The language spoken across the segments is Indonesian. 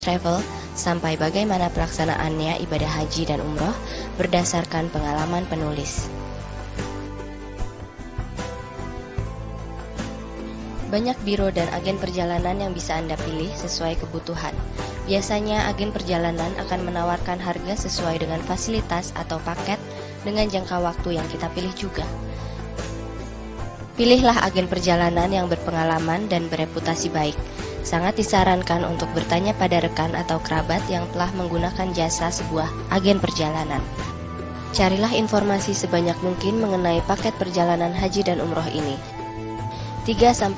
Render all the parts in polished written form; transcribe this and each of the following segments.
travel sampai bagaimana pelaksanaannya ibadah haji dan umroh berdasarkan pengalaman penulis. Banyak biro dan agen perjalanan yang bisa Anda pilih sesuai kebutuhan. Biasanya agen perjalanan akan menawarkan harga sesuai dengan fasilitas atau paket dengan jangka waktu yang kita pilih juga. Pilihlah agen perjalanan yang berpengalaman dan bereputasi baik. Sangat disarankan untuk bertanya pada rekan atau kerabat yang telah menggunakan jasa sebuah agen perjalanan. Carilah informasi sebanyak mungkin mengenai paket perjalanan haji dan umroh ini. 3-5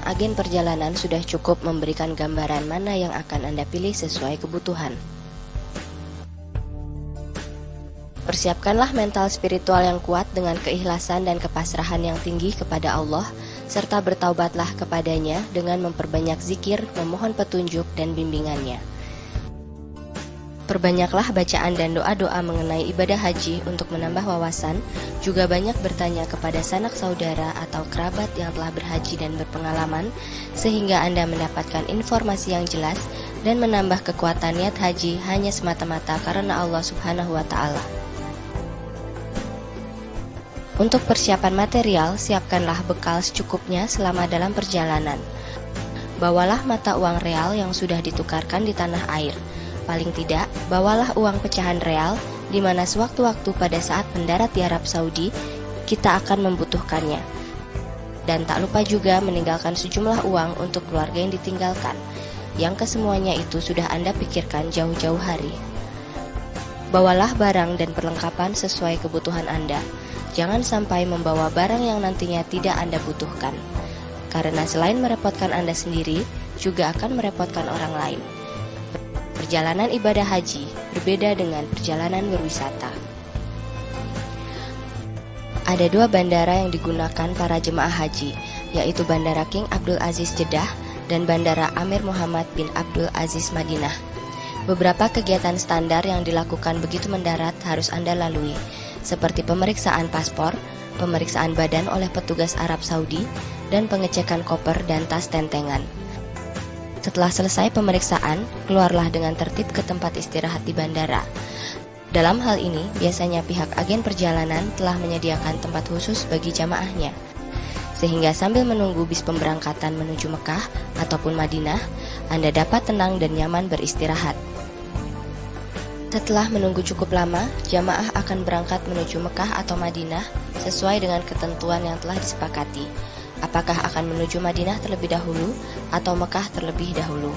agen perjalanan sudah cukup memberikan gambaran mana yang akan Anda pilih sesuai kebutuhan. Persiapkanlah mental spiritual yang kuat dengan keikhlasan dan kepasrahan yang tinggi kepada Allah, serta bertaubatlah kepadanya dengan memperbanyak zikir, memohon petunjuk dan bimbingannya. Perbanyaklah bacaan dan doa-doa mengenai ibadah haji untuk menambah wawasan, juga banyak bertanya kepada sanak saudara atau kerabat yang telah berhaji dan berpengalaman, sehingga Anda mendapatkan informasi yang jelas dan menambah kekuatan niat haji hanya semata-mata karena Allah Subhanahu wa Ta'ala. Untuk persiapan material, siapkanlah bekal secukupnya selama dalam perjalanan. Bawalah mata uang real yang sudah ditukarkan di tanah air. Paling tidak, bawalah uang pecahan real, di mana sewaktu-waktu pada saat mendarat di Arab Saudi, kita akan membutuhkannya. Dan tak lupa juga meninggalkan sejumlah uang untuk keluarga yang ditinggalkan, yang kesemuanya itu sudah Anda pikirkan jauh-jauh hari. Bawalah barang dan perlengkapan sesuai kebutuhan Anda. Jangan sampai membawa barang yang nantinya tidak Anda butuhkan, karena selain merepotkan Anda sendiri, juga akan merepotkan orang lain. Perjalanan ibadah haji berbeda dengan perjalanan berwisata. Ada 2 bandara yang digunakan para jemaah haji, yaitu Bandara King Abdul Aziz Jeddah dan Bandara Amir Muhammad bin Abdul Aziz Madinah. Beberapa kegiatan standar yang dilakukan begitu mendarat harus Anda lalui, seperti pemeriksaan paspor, pemeriksaan badan oleh petugas Arab Saudi, dan pengecekan koper dan tas tentengan. Setelah selesai pemeriksaan, keluarlah dengan tertib ke tempat istirahat di bandara. Dalam hal ini, biasanya pihak agen perjalanan telah menyediakan tempat khusus bagi jamaahnya, sehingga sambil menunggu bis pemberangkatan menuju Mekah ataupun Madinah, Anda dapat tenang dan nyaman beristirahat. Setelah menunggu cukup lama, jamaah akan berangkat menuju Mekah atau Madinah sesuai dengan ketentuan yang telah disepakati. Apakah akan menuju Madinah terlebih dahulu atau Mekah terlebih dahulu?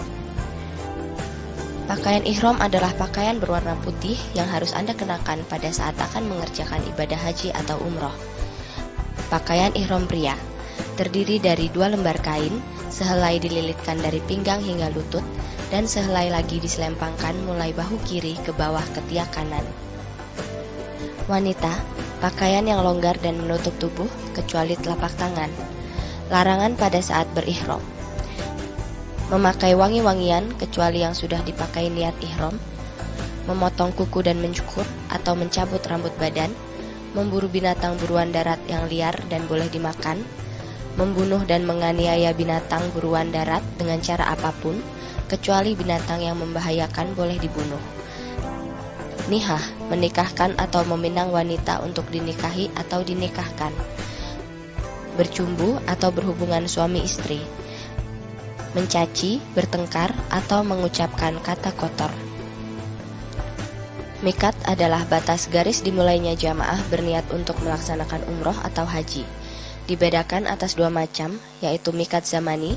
Pakaian ihram adalah pakaian berwarna putih yang harus Anda kenakan pada saat akan mengerjakan ibadah haji atau umroh. Pakaian ihram pria terdiri dari 2 lembar kain, sehelai dililitkan dari pinggang hingga lutut, dan sehelai lagi diselempangkan mulai bahu kiri ke bawah ketiak kanan. Wanita, pakaian yang longgar dan menutup tubuh kecuali telapak tangan. Larangan pada saat berihram. Memakai wangi-wangian kecuali yang sudah dipakai niat ihram. Memotong kuku dan mencukur atau mencabut rambut badan. Memburu binatang buruan darat yang liar dan boleh dimakan. Membunuh dan menganiaya binatang buruan darat dengan cara apapun, kecuali binatang yang membahayakan boleh dibunuh. Nikah, menikahkan atau meminang wanita untuk dinikahi atau dinikahkan. Bercumbu atau berhubungan suami istri. Mencaci, bertengkar, atau mengucapkan kata kotor. Miqat adalah batas garis dimulainya jamaah berniat untuk melaksanakan umroh atau haji. Dibedakan atas 2 macam, yaitu miqat zamani,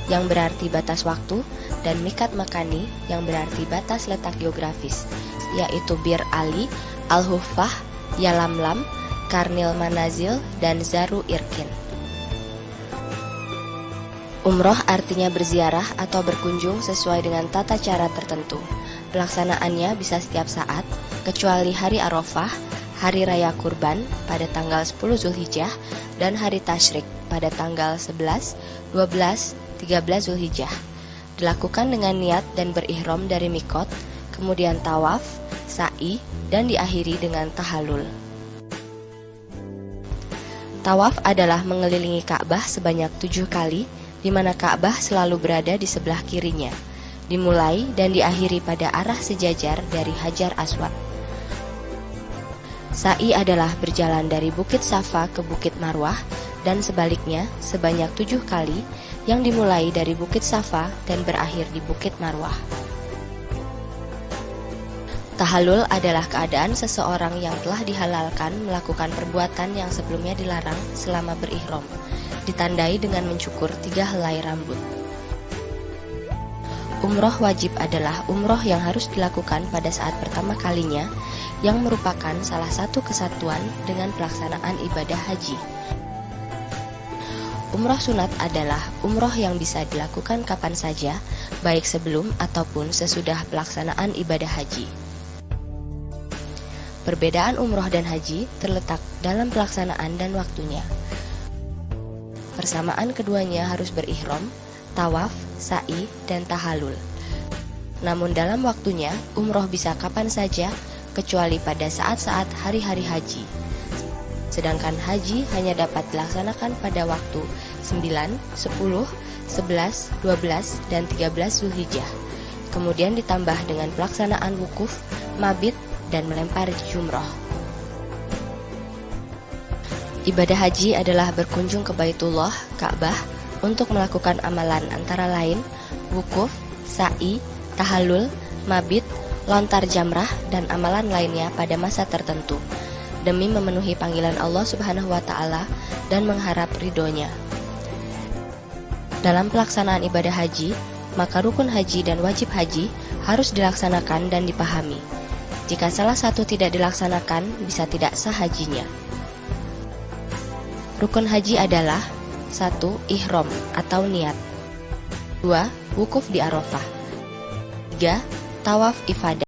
yang berarti batas waktu, dan miqat makani, yang berarti batas letak geografis, yaitu Bir Ali, Al-Huffah, Yalamlam, Karnil Manazil, dan Zaru Irkin. Umroh artinya berziarah atau berkunjung sesuai dengan tata cara tertentu. Pelaksanaannya bisa setiap saat, kecuali hari Arafah, hari Raya Kurban pada tanggal 10 Zulhijjah, dan hari Tasyrik pada tanggal 11, 12, 13 Zulhijjah. Dilakukan dengan niat dan berihram dari mikot, kemudian tawaf, sa'i, dan diakhiri dengan tahallul. Tawaf adalah mengelilingi Ka'bah sebanyak 7 kali, di mana Ka'bah selalu berada di sebelah kirinya. dimulai dan diakhiri pada arah sejajar dari Hajar Aswad. Sa'i adalah berjalan dari Bukit Safa ke Bukit Marwah dan sebaliknya sebanyak 7 kali yang dimulai dari Bukit Safa dan berakhir di Bukit Marwah. Tahallul adalah keadaan seseorang yang telah dihalalkan melakukan perbuatan yang sebelumnya dilarang selama berihram, ditandai dengan mencukur 3 helai rambut. Umroh wajib adalah umroh yang harus dilakukan pada saat pertama kalinya, yang merupakan salah satu kesatuan dengan pelaksanaan ibadah haji. Umroh sunat adalah umroh yang bisa dilakukan kapan saja, baik sebelum ataupun sesudah pelaksanaan ibadah haji. Perbedaan umroh dan haji terletak dalam pelaksanaan dan waktunya. Persamaan keduanya harus berihram, tawaf, sa'i, dan tahallul. Namun dalam waktunya, umroh bisa kapan saja, kecuali pada saat-saat hari-hari haji. Sedangkan haji hanya dapat dilaksanakan pada waktu 9, 10, 11, 12, dan 13 Zulhijjah. Kemudian ditambah dengan pelaksanaan wukuf, mabit, dan melempar jumroh. Ibadah haji adalah berkunjung ke Baitullah, Ka'bah, untuk melakukan amalan antara lain wukuf, sa'i, tahallul, mabit, lontar jamrah, dan amalan lainnya pada masa tertentu, demi memenuhi panggilan Allah Subhanahu wa Ta'ala dan mengharap ridhonya. Dalam pelaksanaan ibadah haji, maka rukun haji dan wajib haji harus dilaksanakan dan dipahami. Jika salah satu tidak dilaksanakan, bisa tidak sah hajinya. Rukun haji adalah 1. Ihram atau niat. 2. Wukuf di Arafah. 3. Tawaf ifadah.